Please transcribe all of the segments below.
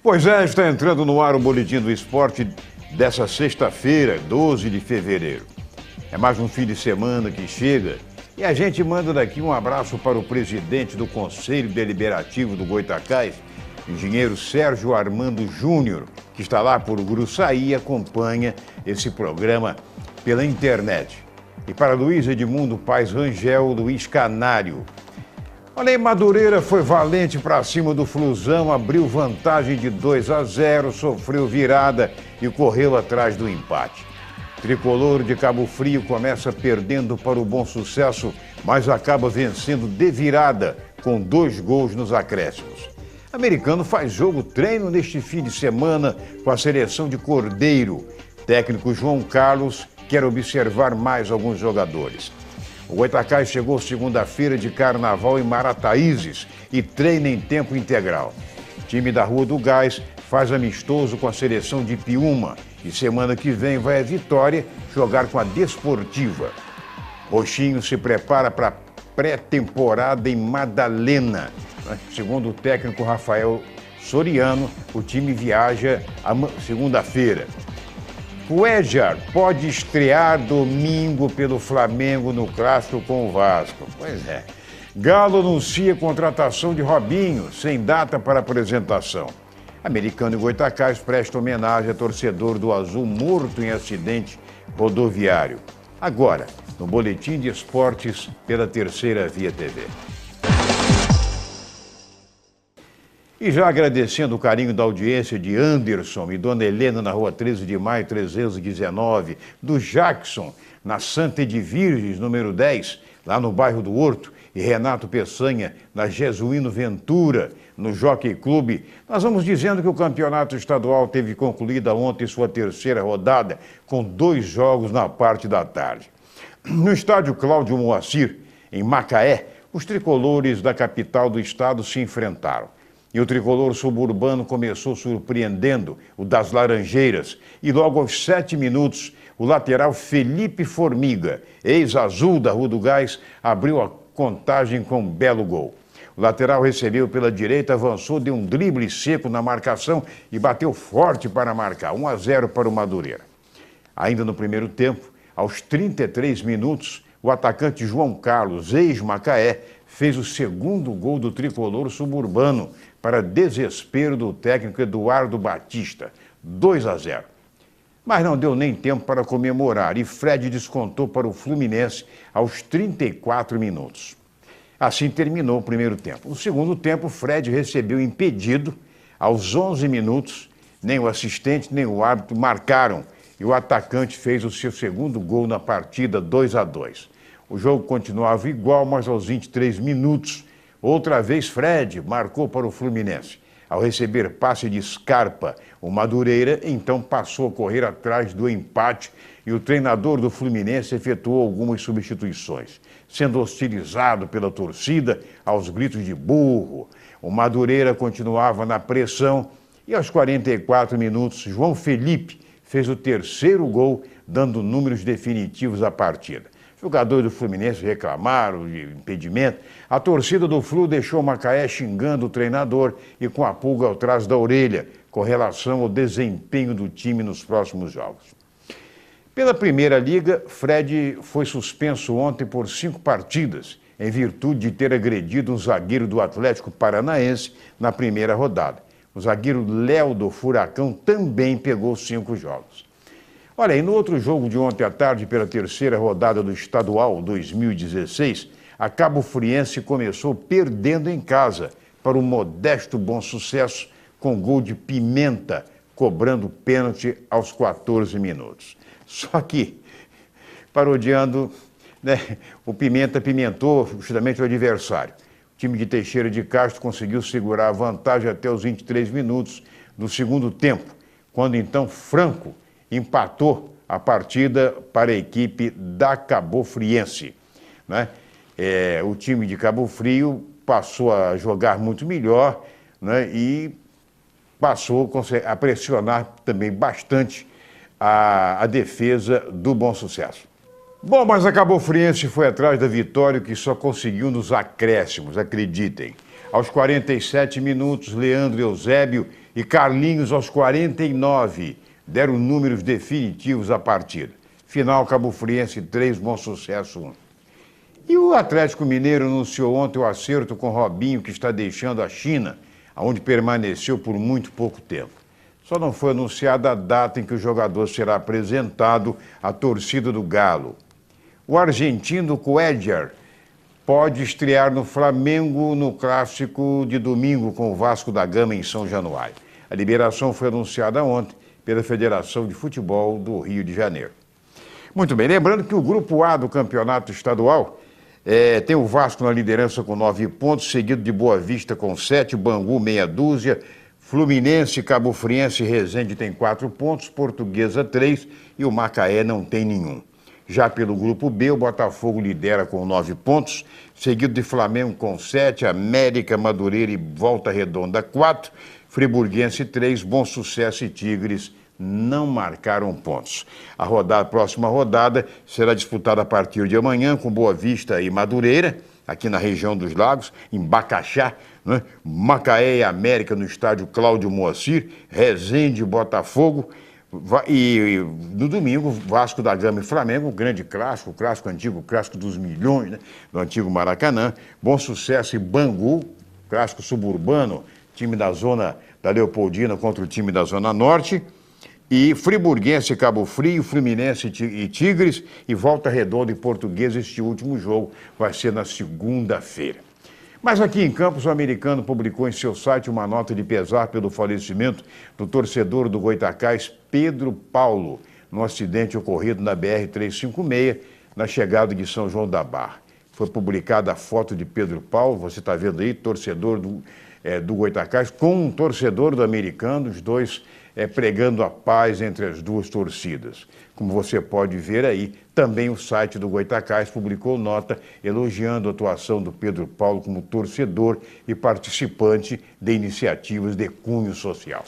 Pois é, está entrando no ar o Boletim do Esporte dessa sexta-feira, 12 de fevereiro. É mais um fim de semana que chega e a gente manda daqui um abraço para o presidente do Conselho Deliberativo do Goytacás, engenheiro Sérgio Armando Júnior, que está lá por Gruçaí e acompanha esse programa pela internet. E para Luiz Edmundo Paes Rangel, Luiz Canário. Olha aí, Madureira foi valente para cima do Flusão, abriu vantagem de 2-0, sofreu virada e correu atrás do empate. Tricolor de Cabo Frio começa perdendo para o Bom Sucesso, mas acaba vencendo de virada com 2 gols nos acréscimos. Americano faz jogo treino neste fim de semana com a seleção de Cordeiro. Técnico João Carlos quer observar mais alguns jogadores. O Goytacás chegou segunda-feira de carnaval em Marataízes e treina em tempo integral. O time da Rua do Gás faz amistoso com a seleção de Piúma e semana que vem vai a Vitória jogar com a Desportiva. Roxinho se prepara para a pré-temporada em Madalena. Segundo o técnico Rafael Soriano, o time viaja segunda-feira. O Edgar pode estrear domingo pelo Flamengo no clássico com o Vasco. Pois é. Galo anuncia contratação de Robinho, sem data para apresentação. Americano e Goytacás prestam homenagem a torcedor do Azul morto em acidente rodoviário. Agora, no Boletim de Esportes pela Terceira Via TV. E já agradecendo o carinho da audiência de Anderson e Dona Helena na Rua 13 de Maio, 319, do Jackson, na Santa Edvirges, número 10, lá no bairro do Horto, e Renato Peçanha, na Jesuíno Ventura, no Jockey Clube, nós vamos dizendo que o campeonato estadual teve concluída ontem sua terceira rodada, com 2 jogos na parte da tarde. No estádio Cláudio Moacir, em Macaé, os tricolores da capital do estado se enfrentaram. E o tricolor suburbano começou surpreendendo o das Laranjeiras. E logo aos 7 minutos, o lateral Felipe Formiga, ex-azul da Rua do Gás, abriu a contagem com um belo gol. O lateral recebeu pela direita, avançou, deu um drible seco na marcação e bateu forte para marcar. 1-0 para o Madureira. Ainda no primeiro tempo, aos 33 minutos, o atacante João Carlos, ex-Macaé, fez o segundo gol do tricolor suburbano, para desespero do técnico Eduardo Batista, 2-0. Mas não deu nem tempo para comemorar e Fred descontou para o Fluminense aos 34 minutos. Assim terminou o primeiro tempo. No segundo tempo, Fred recebeu impedido aos 11 minutos, nem o assistente nem o árbitro marcaram e o atacante fez o seu segundo gol na partida, 2-2. O jogo continuava igual, mas aos 23 minutos, outra vez Fred marcou para o Fluminense. Ao receber passe de Scarpa, o Madureira então passou a correr atrás do empate e o treinador do Fluminense efetuou algumas substituições. Sendo hostilizado pela torcida aos gritos de burro, o Madureira continuava na pressão e aos 44 minutos João Felipe fez o terceiro gol, dando números definitivos à partida. Jogadores do Fluminense reclamaram de impedimento. A torcida do Flu deixou Macaé xingando o treinador e com a pulga atrás da orelha, com relação ao desempenho do time nos próximos jogos. Pela Primeira Liga, Fred foi suspenso ontem por 5 partidas, em virtude de ter agredido um zagueiro do Atlético Paranaense na primeira rodada. O zagueiro Léo do Furacão também pegou 5 jogos. Olha, e no outro jogo de ontem à tarde, pela terceira rodada do Estadual 2016, a Cabo Friense começou perdendo em casa para o modesto Bom Sucesso, com gol de Pimenta, cobrando pênalti aos 14 minutos. Só que, parodiando, o Pimenta pimentou justamente o adversário. O time de Teixeira de Castro conseguiu segurar a vantagem até os 23 minutos do segundo tempo, quando então Franco empatou a partida para a equipe da Cabo Friense. O time de Cabo Frio passou a jogar muito melhor, e passou a pressionar também bastante a defesa do Bom Sucesso. Bom, mas a Cabo Friense foi atrás da vitória que só conseguiu nos acréscimos, acreditem. Aos 47 minutos, Leandro Eusébio e Carlinhos aos 49 deram números definitivos à partida. Final, Cabo Friense 3, Bom Sucesso 1. E o Atlético Mineiro anunciou ontem o acerto com Robinho, que está deixando a China, onde permaneceu por muito pouco tempo. Só não foi anunciada a data em que o jogador será apresentado à torcida do Galo. O argentino Cuéllar pode estrear no Flamengo no clássico de domingo com o Vasco da Gama em São Januário. A liberação foi anunciada ontem pela Federação de Futebol do Rio de Janeiro. Muito bem, lembrando que o Grupo A do Campeonato Estadual tem o Vasco na liderança com 9 pontos, seguido de Boa Vista com 7, Bangu meia dúzia, Fluminense, Cabo Friense e Resende tem 4 pontos, Portuguesa 3 e o Macaé não tem nenhum. Já pelo Grupo B, o Botafogo lidera com 9 pontos, seguido de Flamengo com 7, América, Madureira e Volta Redonda 4, Friburguense 3, Bom Sucesso e Tigres não marcaram pontos. A próxima rodada será disputada a partir de amanhã com Boa Vista e Madureira, aqui na região dos Lagos, em Bacaxá, né? Macaé e América no estádio Cláudio Moacir, Resende e Botafogo, e no domingo, Vasco da Gama e Flamengo, um grande clássico, o clássico antigo, o clássico dos milhões, né? Do antigo Maracanã, Bom Sucesso e Bangu, clássico suburbano, time da zona da Leopoldina contra o time da Zona Norte, e Friburguense, Cabo Frio, Fluminense e Tigres, e Volta Redonda e Portuguesa. Este último jogo vai ser na segunda-feira. Mas aqui em Campos, o Americano publicou em seu site uma nota de pesar pelo falecimento do torcedor do Goytacás, Pedro Paulo, no acidente ocorrido na BR-356, na chegada de São João da Barra. Foi publicada a foto de Pedro Paulo, você está vendo aí, torcedor do Goytacás, com um torcedor do Americano, os dois pregando a paz entre as duas torcidas. Como você pode ver aí, também o site do Goytacás publicou nota elogiando a atuação do Pedro Paulo como torcedor e participante de iniciativas de cunho social.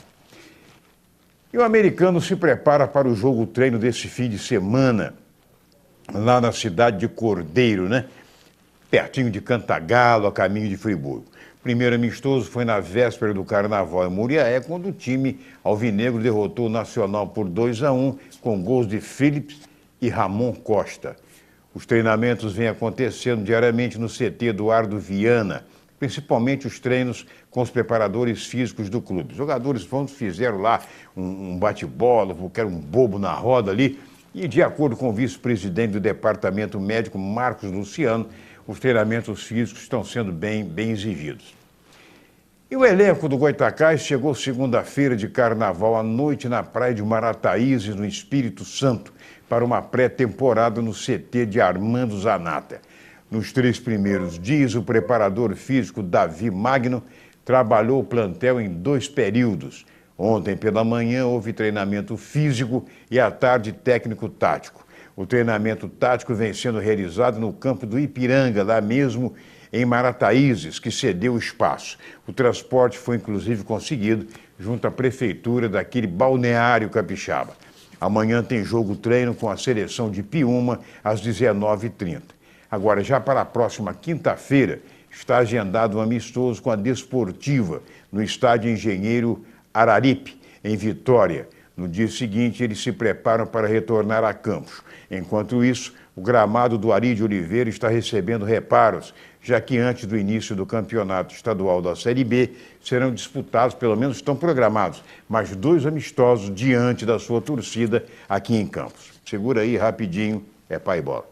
E o Americano se prepara para o jogo-treino desse fim de semana, lá na cidade de Cordeiro, né? Pertinho de Cantagalo, a caminho de Friburgo. O primeiro amistoso foi na véspera do Carnaval em Muriaé, quando o time alvinegro derrotou o Nacional por 2-1, com gols de Phillips e Ramon Costa. Os treinamentos vêm acontecendo diariamente no CT Eduardo Viana, principalmente os treinos com os preparadores físicos do clube. Os jogadores fizeram lá um bate-bola, porque era um bobo na roda ali, e de acordo com o vice-presidente do departamento médico, Marcos Luciano, os treinamentos físicos estão sendo bem exigidos. E o elenco do Goytacás chegou segunda-feira de Carnaval à noite na praia de Marataízes, no Espírito Santo, para uma pré-temporada no CT de Armando Zanata. Nos 3 primeiros dias, o preparador físico Davi Magno trabalhou o plantel em 2 períodos. Ontem pela manhã houve treinamento físico e à tarde técnico-tático. O treinamento tático vem sendo realizado no campo do Ipiranga, lá mesmo em Marataízes, que cedeu o espaço. O transporte foi inclusive conseguido junto à prefeitura daquele balneário capixaba. Amanhã tem jogo-treino com a seleção de Piúma às 19h30. Agora, já para a próxima quinta-feira, está agendado um amistoso com a Desportiva, no estádio Engenheiro Araripe, em Vitória. No dia seguinte, eles se preparam para retornar a Campos. Enquanto isso, o gramado do Ari de Oliveira está recebendo reparos, já que antes do início do campeonato estadual da Série B, serão disputados, pelo menos estão programados, mais 2 amistosos diante da sua torcida aqui em Campos. Segura aí rapidinho, é pai e bola.